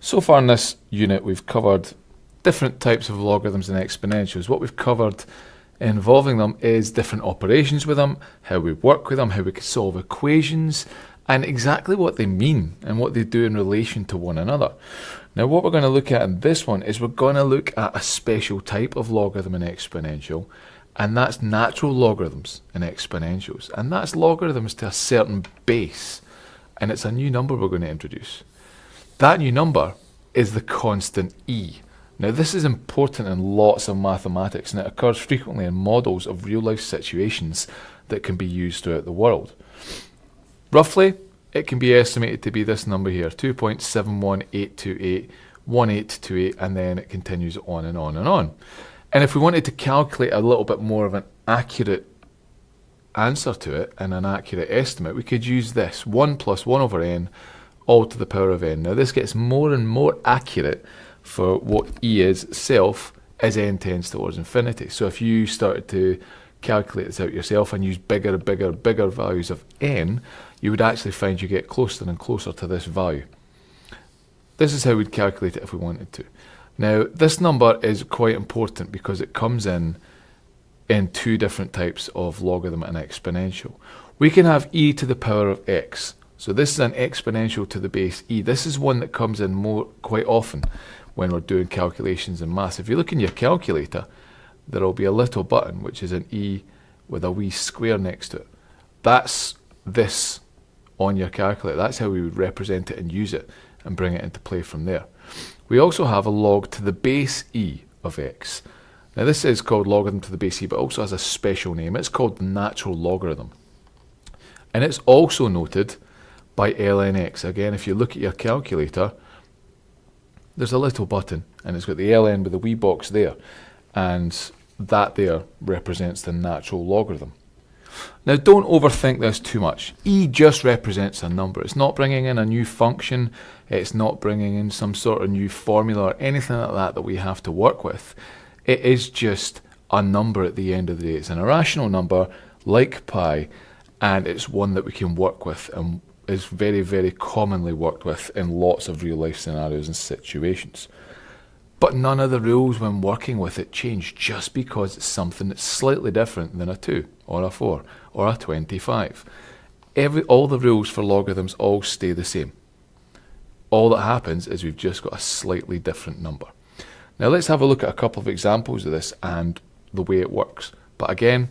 So far in this unit we've covered different types of logarithms and exponentials. What we've covered involving them is different operations with them, how we work with them, how we can solve equations, and exactly what they mean and what they do in relation to one another. Now what we're going to look at in this one is we're going to look at a special type of logarithm and exponential, and that's natural logarithms and exponentials. And that's logarithms to a certain base, and it's a new number we're going to introduce. That new number is the constant e. Now this is important in lots of mathematics, and it occurs frequently in models of real life situations that can be used throughout the world. Roughly, it can be estimated to be this number here, 2.718281828, and then it continues on and on and on. And if we wanted to calculate a little bit more of an accurate answer to it and an accurate estimate, we could use this, 1 plus 1 over n all to the power of n. Now this gets more and more accurate for what e is itself as n tends towards infinity. So if you started to calculate this out yourself and use bigger values of n, you would actually find you get closer and closer to this value. This is how we'd calculate it if we wanted to. Now this number is quite important because it comes in two different types of logarithm and exponential. We can have e to the power of x. So this is an exponential to the base e. This is one that comes in quite often when we're doing calculations in maths. If you look in your calculator, there will be a little button which is an e with a wee square next to it. That's this on your calculator. That's how we would represent it and use it and bring it into play from there. We also have a log to the base e of x. Now this is called logarithm to the base e, but also has a special name. It's called the natural logarithm. And it's also noted by ln x. Again, if you look at your calculator, there's a little button and it's got the ln with a wee box there, and that there represents the natural logarithm. Now don't overthink this too much. E just represents a number. It's not bringing in a new function, it's not bringing in some sort of new formula or anything like that that we have to work with. It is just a number at the end of the day. It's an irrational number like pi, and it's one that we can work with and is very, very commonly worked with in lots of real life scenarios and situations. But none of the rules when working with it change just because it's something that's slightly different than a 2 or a 4 or a 25. All the rules for logarithms all stay the same. All that happens is we've just got a slightly different number. Now let's have a look at a couple of examples of this and the way it works. But again,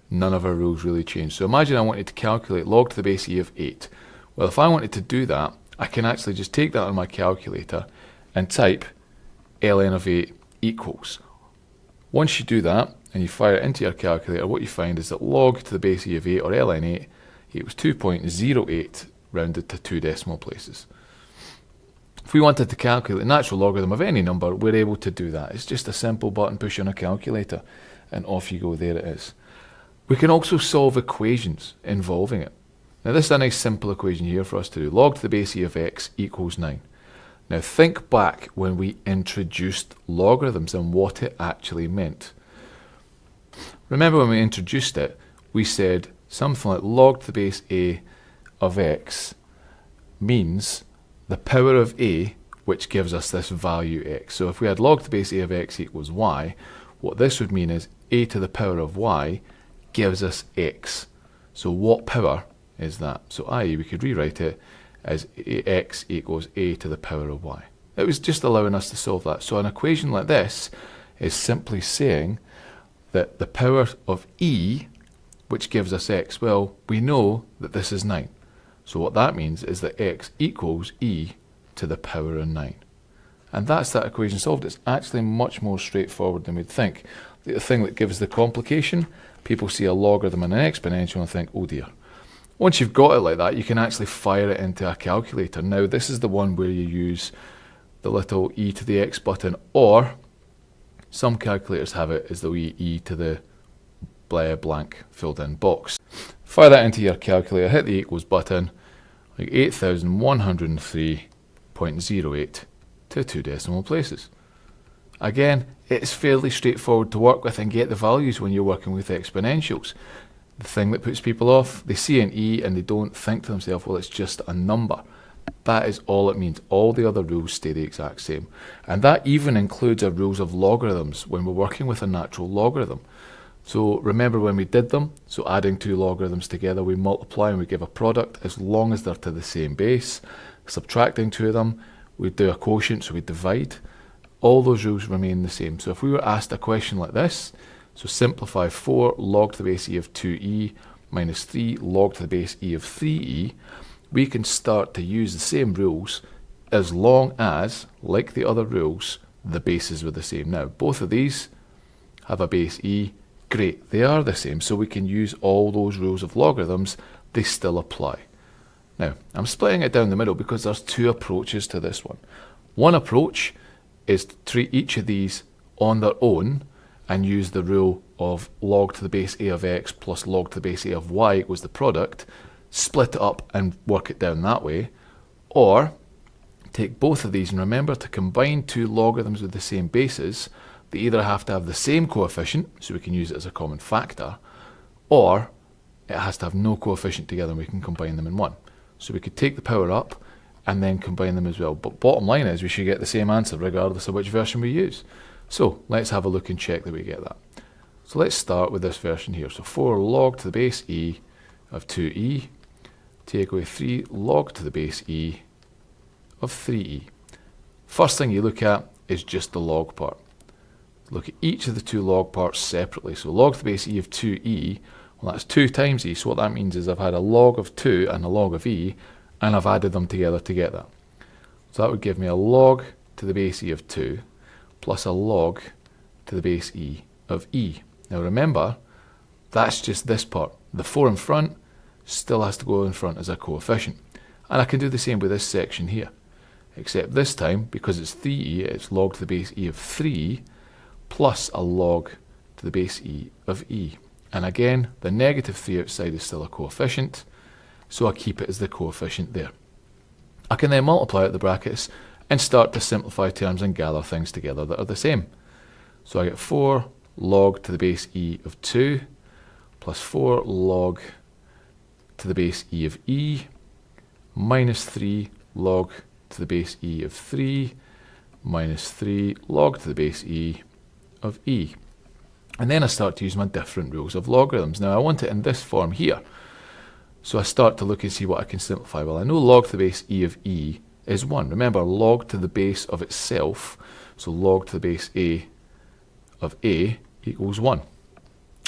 none of our rules really change. So imagine I wanted to calculate log to the base e of 8. Well, if I wanted to do that, I can actually just take that on my calculator and type ln of 8 equals. Once you do that and you fire it into your calculator, what you find is that log to the base e of 8, or ln 8, equals 2.08 rounded to 2 decimal places. If we wanted to calculate the natural logarithm of any number, we're able to do that. It's just a simple button push on a calculator and off you go, there it is. We can also solve equations involving it. Now this is a nice simple equation here for us to do. Log to the base e of x equals 9. Now think back when we introduced logarithms and what it actually meant. Remember when we introduced it, we said something like log to the base a of x means the power of a, which gives us this value x. So if we had log to the base a of x equals y, what this would mean is a to the power of y gives us x. So what power is that? So i.e. we could rewrite it as x equals a to the power of y. It was just allowing us to solve that. So an equation like this is simply saying that the power of e, which gives us x, well, we know that this is 9. So what that means is that x equals e to the power of 9. And that's that equation solved. It's actually much more straightforward than we'd think. The thing that gives the complication, people see a logarithm and an exponential and think, oh dear. Once you've got it like that, you can actually fire it into a calculator. Now this is the one where you use the little e to the x button, or some calculators have it as the wee e to the blank filled in box. Fire that into your calculator, hit the equals button, like 8103.08 to 2 decimal places. Again, it's fairly straightforward to work with and get the values when you're working with exponentials. The thing that puts people off, they see an e and they don't think to themselves, well, it's just a number. That is all it means. All the other rules stay the exact same. And that even includes our rules of logarithms when we're working with a natural logarithm. So remember when we did them, so adding two logarithms together, we multiply and we give a product as long as they're to the same base. Subtracting two of them, we do a quotient, so we divide. All those rules remain the same. So if we were asked a question like this, so simplify 4 log to the base e of 2e minus 3 log to the base e of 3e, we can start to use the same rules as long as, like the other rules, the bases were the same. Now, both of these have a base e. Great, they are the same, so we can use all those rules of logarithms. They still apply. Now, I'm splitting it down the middle because there's two approaches to this one. One approach is to treat each of these on their own and use the rule of log to the base a of x plus log to the base a of y equals the product, split it up and work it down that way. Or take both of these and remember to combine two logarithms with the same bases. They either have to have the same coefficient, so we can use it as a common factor, or it has to have no coefficient together and we can combine them in one. So we could take the power up and then combine them as well. But bottom line is we should get the same answer regardless of which version we use. So let's have a look and check that we get that. So let's start with this version here. So 4 log to the base e of 2e, take away 3 log to the base e of 3e. First thing you look at is just the log part. Look at each of the two log parts separately. So log to the base e of 2e, well that's 2 times e, so what that means is I've had a log of 2 and a log of e, and I've added them together to get that. So that would give me a log to the base e of 2 plus a log to the base e of e. Now remember, that's just this part. The 4 in front still has to go in front as a coefficient. And I can do the same with this section here. Except this time, because it's 3e, it's log to the base e of 3 plus a log to the base e of e. And again, the negative 3 outside is still a coefficient, so I keep it as the coefficient there. I can then multiply out the brackets and start to simplify terms and gather things together that are the same. So I get 4 log to the base e of 2 plus 4 log to the base e of e minus 3 log to the base e of 3 minus 3 log to the base e of e. And then I start to use my different rules of logarithms. Now I want it in this form here. So I start to look and see what I can simplify. Well, I know log to the base e of e is 1. Remember, log to the base of itself, so log to the base a of a equals 1.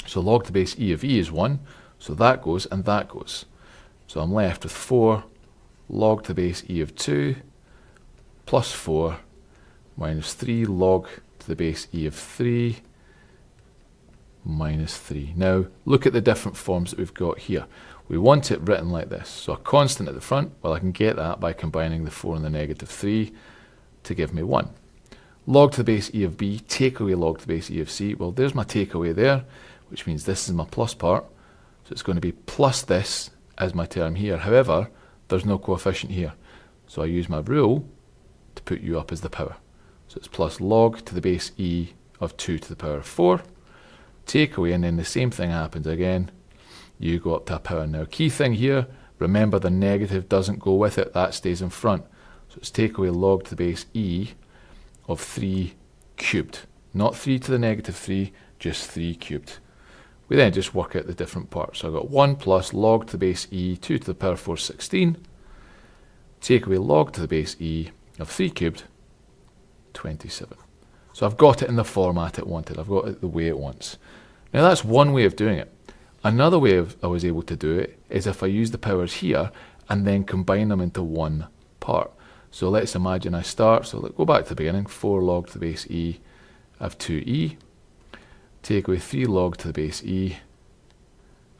So log to the base e of e is 1, so that goes and that goes. So I'm left with 4 log to the base e of 2 plus 4 minus 3 log to the base e of 3 minus 3. Now, look at the different forms that we've got here. We want it written like this. So a constant at the front, well, I can get that by combining the 4 and the negative 3 to give me 1. Log to the base e of b, take away log to the base e of c. Well, there's my takeaway there, which means this is my plus part. So it's going to be plus this as my term here. However, there's no coefficient here. So I use my rule to put u up as the power. So it's plus log to the base e of 2 to the power of 4. Take away, and then the same thing happens again. You go up to a power. Now, key thing here, remember the negative doesn't go with it. That stays in front. So it's take away log to the base e of 3 cubed. Not 3 to the negative 3, just 3 cubed. We then just work out the different parts. So I've got 1 plus log to the base e 2 to the power of 4 is 16. Take away log to the base e of 3 cubed, 27. So I've got it in the format it wanted. I've got it the way it wants. Now that's one way of doing it. Another way I was able to do it is if I use the powers here and then combine them into one part. So let's imagine I start, so let's go back to the beginning, 4 log to the base e of 2e, take away 3 log to the base e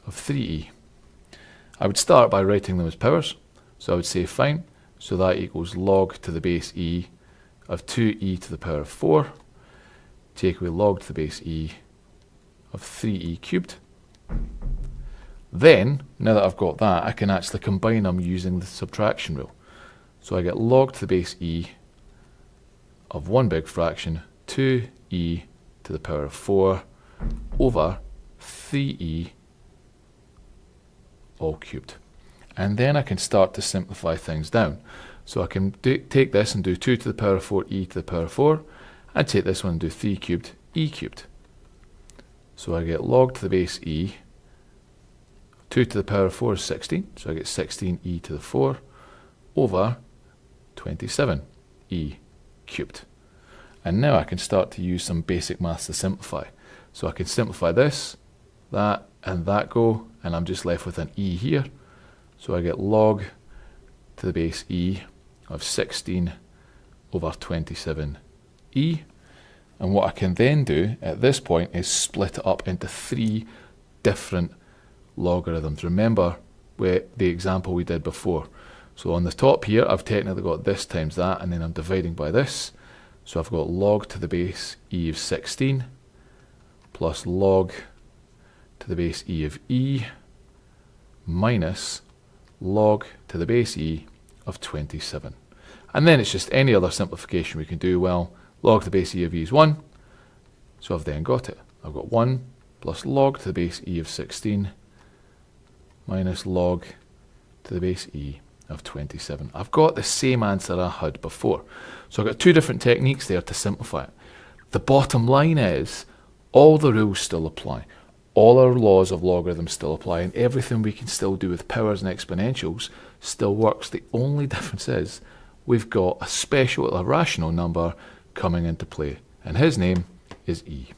of 3e. I would start by writing them as powers, so I would say fine, so that equals log to the base e of 2e to the power of 4, take away log to the base e of 3e cubed. Then, now that I've got that, I can actually combine them using the subtraction rule. So I get log to the base e of one big fraction, 2e to the power of 4 over 3e all cubed. And then I can start to simplify things down. So I can take this and do 2 to the power of 4 e to the power of 4, and take this one and do 3 cubed e cubed. So I get log to the base e, 2 to the power of 4 is 16, so I get 16 e to the 4 over 27 e cubed. And now I can start to use some basic maths to simplify. So I can simplify this, that, and that go, and I'm just left with an e here. So I get log to the base e of 16 over 27 e. And what I can then do at this point is split it up into 3 different logarithms. Remember the example we did before. So on the top here, I've technically got this times that, and then I'm dividing by this. So I've got log to the base e of 16 plus log to the base e of e minus log to the base e of 27. And then it's just any other simplification we can do. Well, log to the base e of e is 1, so I've then got it. I've got 1 plus log to the base e of 16 minus log to the base e of 27. I've got the same answer I had before. So I've got 2 different techniques there to simplify it. The bottom line is all the rules still apply. All our laws of logarithms still apply, and everything we can still do with powers and exponentials still works. The only difference is we've got a special irrational number coming into play, and his name is e.